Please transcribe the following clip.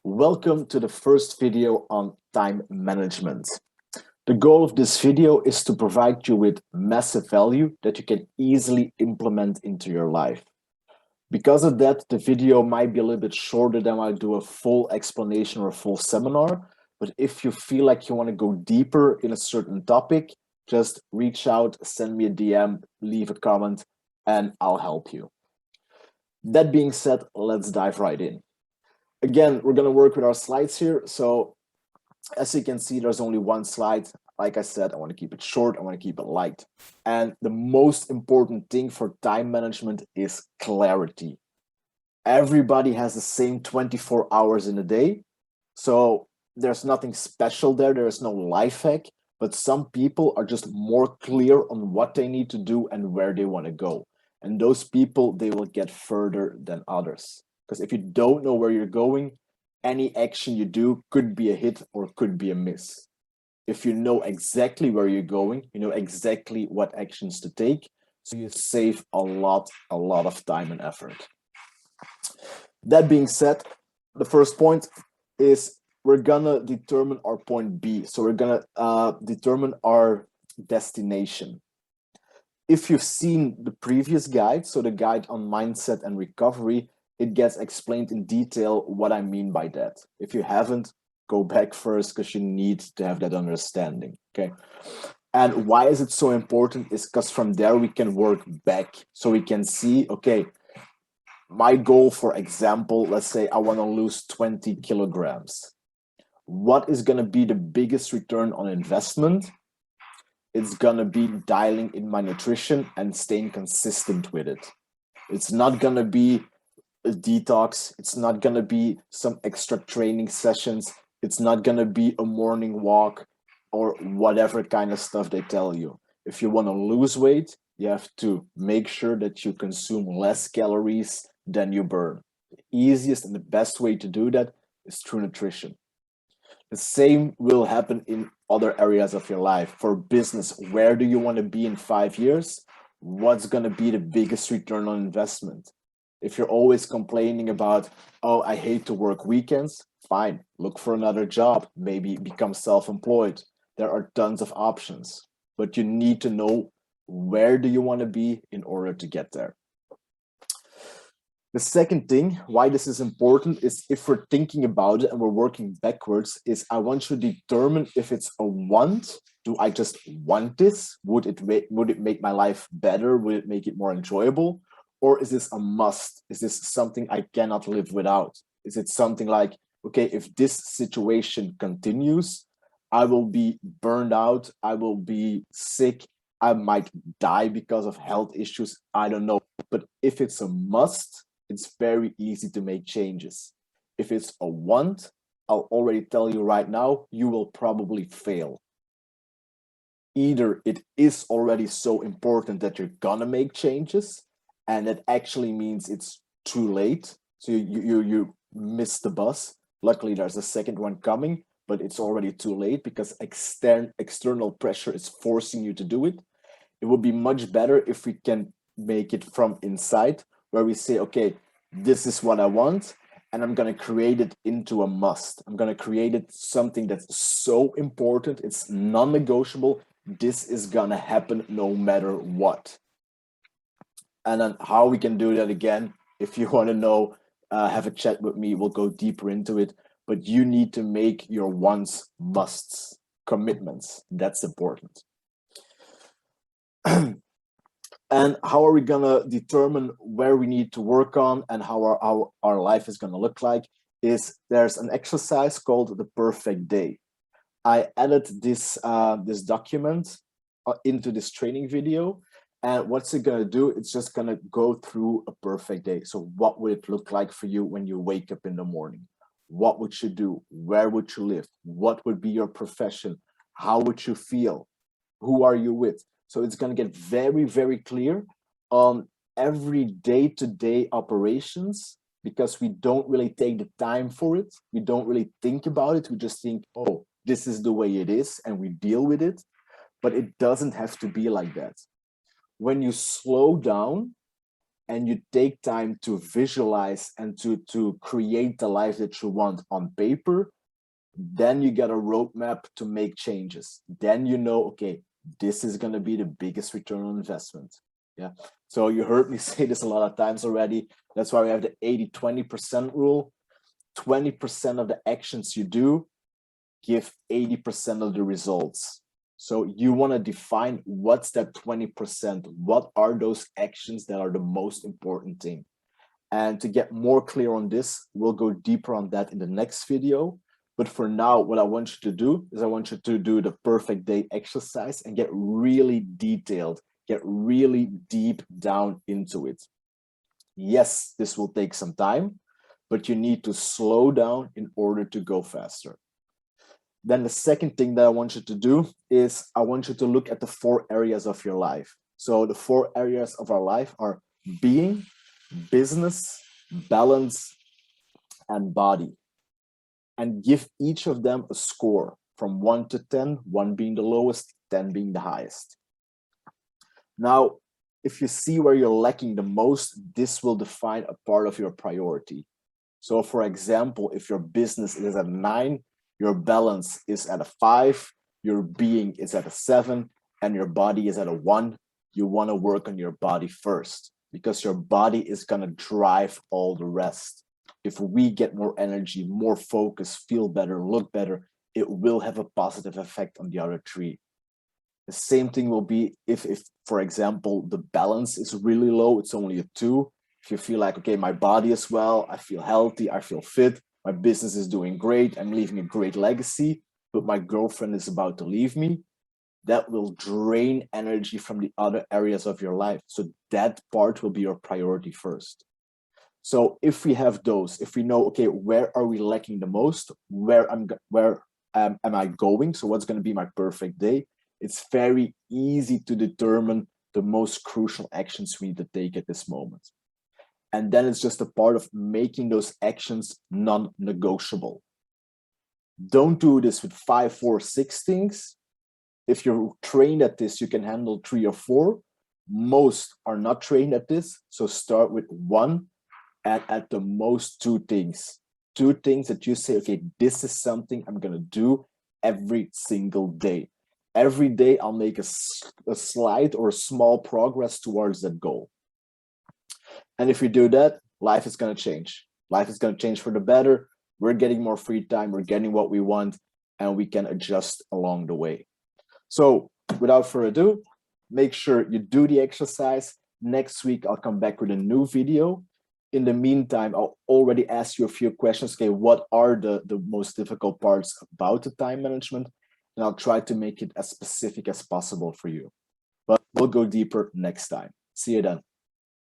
Welcome to the first video on time management. The goal of this video is to provide you with massive value that you can easily implement into your life. Because of that, the video might be a little bit shorter than I do a full explanation or a full seminar. But if you feel like you want to go deeper in a certain topic, just reach out, send me a DM, leave a comment, and I'll help you. That being said, let's dive right in. Again, we're going to work with our slides here. So as you can see, there's only one slide. Like I said, I want to keep it short. I want to keep it light. And the most important thing for time management is clarity. Everybody has the same 24 hours in a day. So there's nothing special there. There is no life hack, but some people are just more clear on what they need to do and where they want to go. And those people, they will get further than others. Because if you don't know where you're going, any action you do could be a hit or could be a miss. If you know exactly where you're going, you know exactly what actions to take, so you save a lot of time and effort. That being said, the first point is we're gonna determine our point B. So we're gonna determine our destination. If you've seen the previous guide, so the guide on mindset and recovery, it gets explained in detail what I mean by that. If you haven't, go back first because you need to have that understanding, okay? And why is it so important is because from there we can work back. So we can see, okay, my goal, for example, let's say I want to lose 20 kilograms. What is going to be the biggest return on investment? It's going to be dialing in my nutrition and staying consistent with it. It's not going to be a detox. It's not going to be some extra training sessions. It's not going to be a morning walk or whatever kind of stuff they tell you. If you want to lose weight, you have to make sure that you consume less calories than you burn. The easiest and the best way to do that is through nutrition. The same will happen in other areas of your life. For business, where do you want to be in 5 years? What's going to be the biggest return on investment? If you're always complaining about, oh, I hate to work weekends, fine, look for another job, maybe become self-employed. There are tons of options, but you need to know where do you want to be in order to get there. The second thing, why this is important, is if we're thinking about it and we're working backwards, is I want you to determine if it's a want. Do I just want this? Would it make my life better? Would it make it more enjoyable? Or is this a must? Is this something I cannot live without? Is it something like, okay, if this situation continues, I will be burned out, I will be sick, I might die because of health issues, I don't know. But if it's a must, it's very easy to make changes. If it's a want, I'll already tell you right now, you will probably fail. Either it is already so important that you're gonna make changes, and that actually means it's too late. So you miss the bus. Luckily, there's a second one coming, but it's already too late because external pressure is forcing you to do it. It would be much better if we can make it from inside, where we say, okay, this is what I want, and I'm going to create it into a must. I'm going to create it something that's so important, it's non-negotiable. This is going to happen no matter what. And then how we can do that, again, if you want to know, have a chat with me, we'll go deeper into it. But you need to make your wants musts, commitments. That's important. And how are we going to determine where we need to work on and how our life is going to look like is there's an exercise called the perfect day. I added this document into this training video. And what's it going to do? It's just going to go through a perfect day. So what would it look like for you when you wake up in the morning? What would you do? Where would you live? What would be your profession? How would you feel? Who are you with? So it's going to get very, very clear on every day-to-day operations, because we don't really take the time for it. We don't really think about it. We just think, oh, this is the way it is, and we deal with it. But it doesn't have to be like that. When you slow down and you take time to visualize and to create the life that you want on paper, then you get a roadmap to make changes. Then you know, okay, this is going to be the biggest return on investment. Yeah. So you heard me say this a lot of times already. That's why we have the 80-20% rule. 20% of the actions you do give 80% of the results. So you want to define what's that 20%. What are those actions that are the most important thing? And to get more clear on this, we'll go deeper on that in the next video. But for now, what I want you to do is I want you to do the perfect day exercise and get really detailed, get really deep down into it. Yes, this will take some time, but you need to slow down in order to go faster. Then the second thing that I want you to do is I want you to look at the 4 areas of your life. So the 4 areas of our life are being, business, balance, and body. And give each of them a score from 1 to 10, 1 being the lowest, 10 being the highest. Now, if you see where you're lacking the most, this will define a part of your priority. So for example, if your business is at a 9, your balance is at a 5, your being is at a 7, and your body is at a 1, you want to work on your body first, because your body is going to drive all the rest. If we get more energy, more focus, feel better, look better, it will have a positive effect on the other 3. The same thing will be if for example, the balance is really low, it's only a 2. If you feel like, okay, my body is well, I feel healthy, I feel fit, my business is doing great, I'm leaving a great legacy, but my girlfriend is about to leave me, that will drain energy from the other areas of your life. So that part will be your priority first. So if we have those, if we know, okay, where are we lacking the most? Where am I going? So what's going to be my perfect day? It's very easy to determine the most crucial actions we need to take at this moment. And then it's just a part of making those actions non-negotiable. Don't do this with 5, 4, 6 things. If you're trained at this, you can handle 3 or 4. Most are not trained at this. So start with 1. And at the most 2 things. 2 things that you say, okay, this is something I'm going to do every single day. Every day I'll make a slight or small progress towards that goal. And if you do that, life is going to change. Life is going to change for the better. We're getting more free time. We're getting what we want, and we can adjust along the way. So without further ado, make sure you do the exercise. Next week, I'll come back with a new video. In the meantime, I'll already ask you a few questions. Okay, what are the most difficult parts about the time management? And I'll try to make it as specific as possible for you. But we'll go deeper next time. See you then.